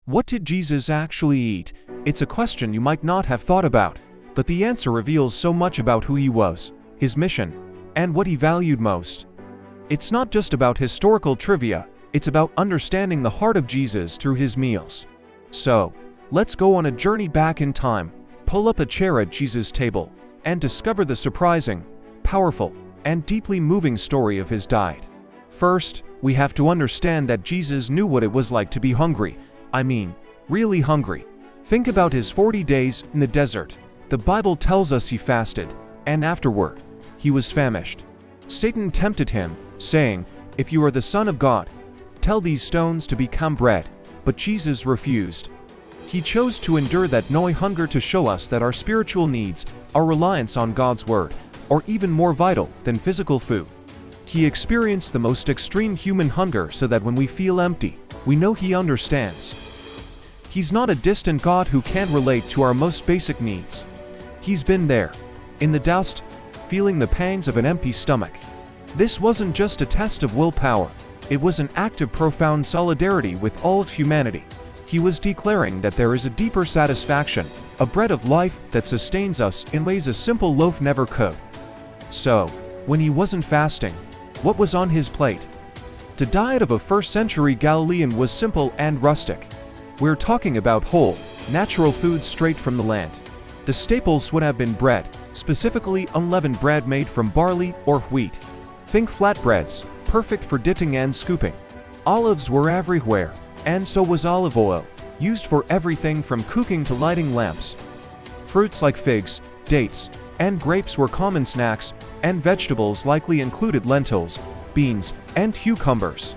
What did Jesus actually eat? It's a question you might not have thought about, but the answer reveals so much about who he was, his mission, and what he valued most. It's not just about historical trivia, it's about understanding the heart of Jesus through his meals. So, let's go on a journey back in time, pull up a chair at Jesus' table, and discover the surprising, powerful, and deeply moving story of his diet. First, we have to understand that Jesus knew what it was like to be hungry. I mean, really hungry. Think about his 40 days in the desert. The Bible tells us he fasted, and afterward, he was famished. Satan tempted him, saying, "If you are the Son of God, tell these stones to become bread." But Jesus refused. He chose to endure that hunger to show us that our spiritual needs, our reliance on God's word, are even more vital than physical food. He experienced the most extreme human hunger so that when we feel empty, we know he understands. He's not a distant God who can't relate to our most basic needs. He's been there, in the dust, feeling the pangs of an empty stomach. This wasn't just a test of willpower, it was an act of profound solidarity with all of humanity. He was declaring that there is a deeper satisfaction, a bread of life that sustains us in ways a simple loaf never could. So, when he wasn't fasting, what was on his plate? The diet of a first-century Galilean was simple and rustic. We're talking about whole, natural foods straight from the land. The staples would have been bread, specifically unleavened bread made from barley or wheat. Think flatbreads, perfect for dipping and scooping. Olives were everywhere, and so was olive oil, used for everything from cooking to lighting lamps. Fruits like figs, dates, and grapes were common snacks, and vegetables likely included lentils, beans, and cucumbers.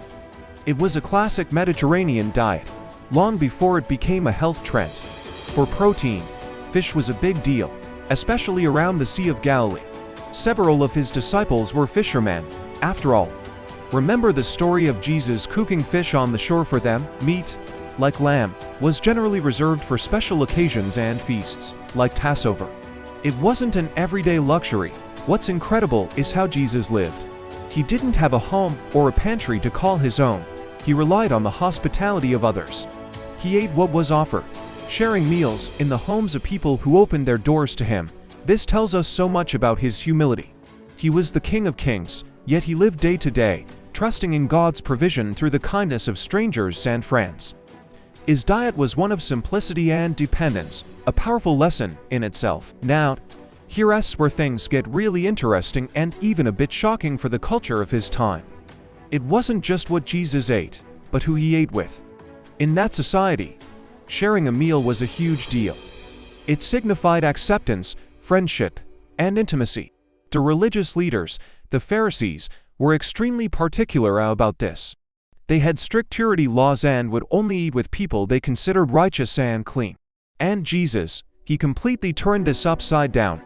It was a classic Mediterranean diet, long before it became a health trend. For protein, fish was a big deal, especially around the Sea of Galilee. Several of his disciples were fishermen, after all. Remember the story of Jesus cooking fish on the shore for them? Meat, like lamb, was generally reserved for special occasions and feasts, like Passover. It wasn't an everyday luxury. What's incredible is how Jesus lived. He didn't have a home or a pantry to call his own. He relied on the hospitality of others. He ate what was offered, sharing meals in the homes of people who opened their doors to him. This tells us so much about his humility. He was the King of Kings, yet he lived day to day, trusting in God's provision through the kindness of strangers and friends. His diet was one of simplicity and dependence, a powerful lesson in itself. Now, here's where things get really interesting and even a bit shocking for the culture of his time. It wasn't just what Jesus ate, but who he ate with. In that society, sharing a meal was a huge deal. It signified acceptance, friendship, and intimacy. The religious leaders, the Pharisees, were extremely particular about this. They had strict purity laws and would only eat with people they considered righteous and clean. And Jesus, he completely turned this upside down.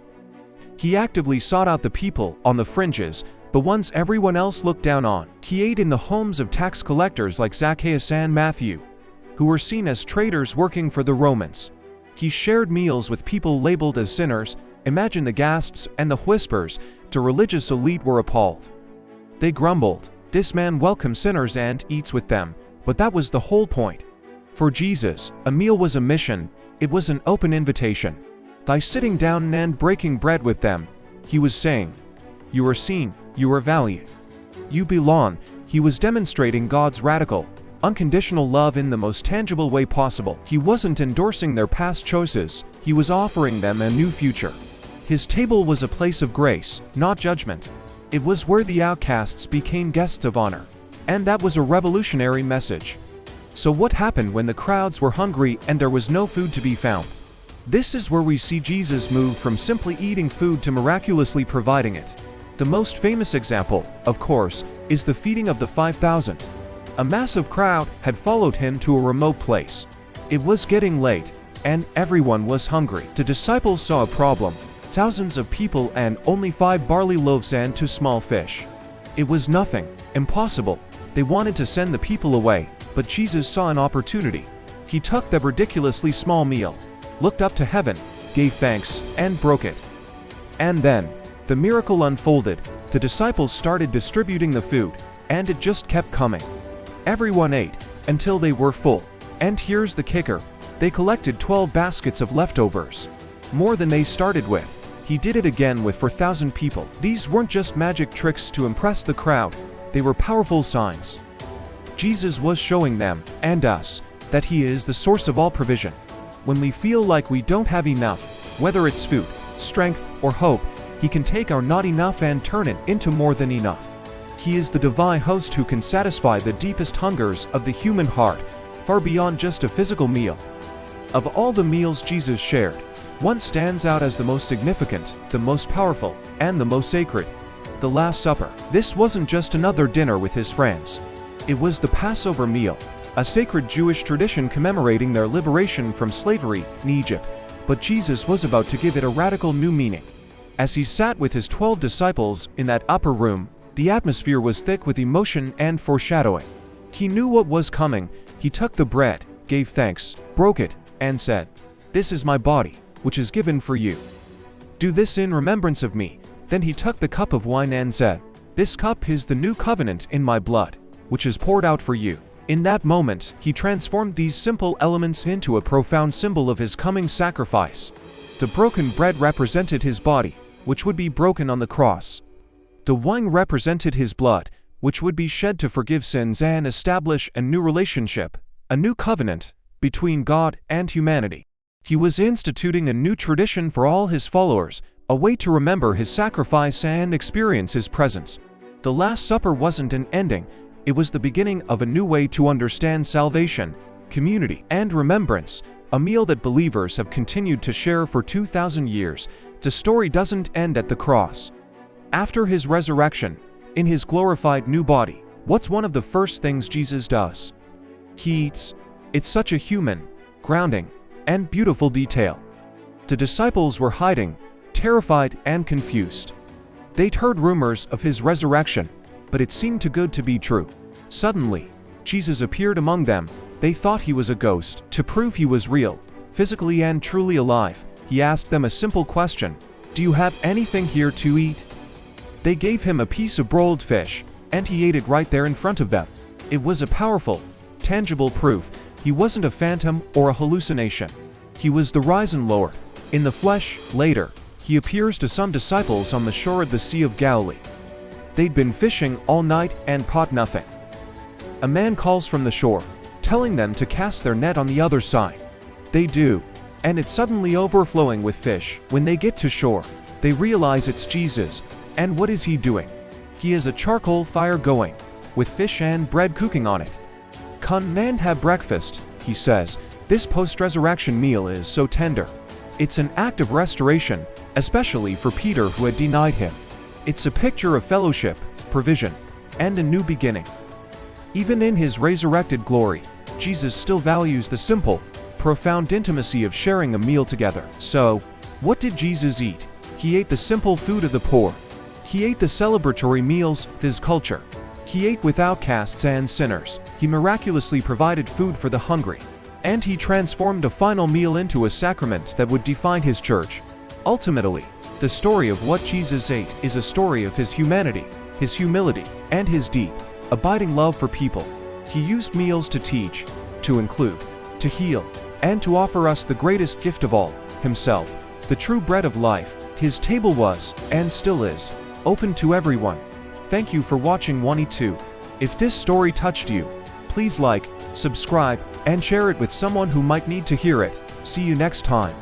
He actively sought out the people on the fringes, the ones everyone else looked down on. He ate in the homes of tax collectors like Zacchaeus and Matthew, who were seen as traitors working for the Romans. He shared meals with people labeled as sinners. Imagine the gasps and the whispers. The religious elite were appalled. They grumbled, "This man welcomes sinners and eats with them." But that was the whole point. For Jesus, a meal was a mission. It was an open invitation. By sitting down and breaking bread with them, he was saying, "You are seen, you are valued, you belong." He was demonstrating God's radical, unconditional love in the most tangible way possible. He wasn't endorsing their past choices, he was offering them a new future. His table was a place of grace, not judgment. It was where the outcasts became guests of honor. And that was a revolutionary message. So what happened when the crowds were hungry and there was no food to be found? This is where we see Jesus move from simply eating food to miraculously providing it. The most famous example, of course, is the feeding of the 5,000. A massive crowd had followed him to a remote place. It was getting late, and everyone was hungry. The disciples saw a problem: thousands of people and only 5 barley loaves and 2 small fish. It was nothing, impossible. They wanted to send the people away, but Jesus saw an opportunity. He took the ridiculously small meal, looked up to heaven, gave thanks, and broke it. And then, the miracle unfolded. The disciples started distributing the food, and it just kept coming. Everyone ate, until they were full. And here's the kicker. They collected 12 baskets of leftovers. More than they started with. He did it again with 4,000 people. These weren't just magic tricks to impress the crowd. They were powerful signs. Jesus was showing them, and us, that He is the source of all provision. When we feel like we don't have enough, whether it's food, strength, or hope, He can take our not enough and turn it into more than enough. He is the divine host who can satisfy the deepest hungers of the human heart, far beyond just a physical meal. Of all the meals Jesus shared, one stands out as the most significant, the most powerful, and the most sacred: the Last Supper. This wasn't just another dinner with His friends. It was the Passover meal, a sacred Jewish tradition commemorating their liberation from slavery in Egypt. But Jesus was about to give it a radical new meaning. As He sat with His 12 disciples in that upper room, the atmosphere was thick with emotion and foreshadowing. He knew what was coming. He took the bread, gave thanks, broke it, and said, "This is my body, which is given for you. Do this in remembrance of me." Then He took the cup of wine and said, "This cup is the new covenant in my blood, which is poured out for you." In that moment, He transformed these simple elements into a profound symbol of His coming sacrifice. The broken bread represented His body, which would be broken on the cross. The wine represented His blood, which would be shed to forgive sins and establish a new relationship, a new covenant, between God and humanity. He was instituting a new tradition for all His followers, a way to remember His sacrifice and experience His presence. The Last Supper wasn't an ending. It was the beginning of a new way to understand salvation, community, and remembrance, a meal that believers have continued to share for 2,000 years. The story doesn't end at the cross. After His resurrection, in His glorified new body, what's one of the first things Jesus does? He eats. It's such a human, grounding, and beautiful detail. The disciples were hiding, terrified and confused. They'd heard rumors of His resurrection, but it seemed too good to be true. Suddenly, Jesus appeared among them. They thought He was a ghost. To prove He was real, physically and truly alive, He asked them a simple question: "Do you have anything here to eat?" They gave Him a piece of broiled fish, and He ate it right there in front of them. It was a powerful, tangible proof He wasn't a phantom or a hallucination. He was the risen Lord. In the flesh. Later, He appears to some disciples on the shore of the Sea of Galilee. They'd been fishing all night and caught nothing. A man calls from the shore, telling them to cast their net on the other side. They do, and it's suddenly overflowing with fish. When they get to shore, they realize it's Jesus. And what is He doing? He has a charcoal fire going, with fish and bread cooking on it. "Come and have breakfast," He says. This post-resurrection meal is so tender. It's an act of restoration, especially for Peter, who had denied Him. It's a picture of fellowship, provision, and a new beginning. Even in His resurrected glory, Jesus still values the simple, profound intimacy of sharing a meal together. So, what did Jesus eat? He ate the simple food of the poor. He ate the celebratory meals of His culture. He ate with outcasts and sinners. He miraculously provided food for the hungry. And He transformed a final meal into a sacrament that would define His church. Ultimately, the story of what Jesus ate is a story of His humanity, His humility, and His deep, abiding love for people. He used meals to teach, to include, to heal, and to offer us the greatest gift of all, Himself, the true bread of life. His table was, and still is, open to everyone. Thank you for watching 1E2. If this story touched you, please like, subscribe, and share it with someone who might need to hear it. See you next time.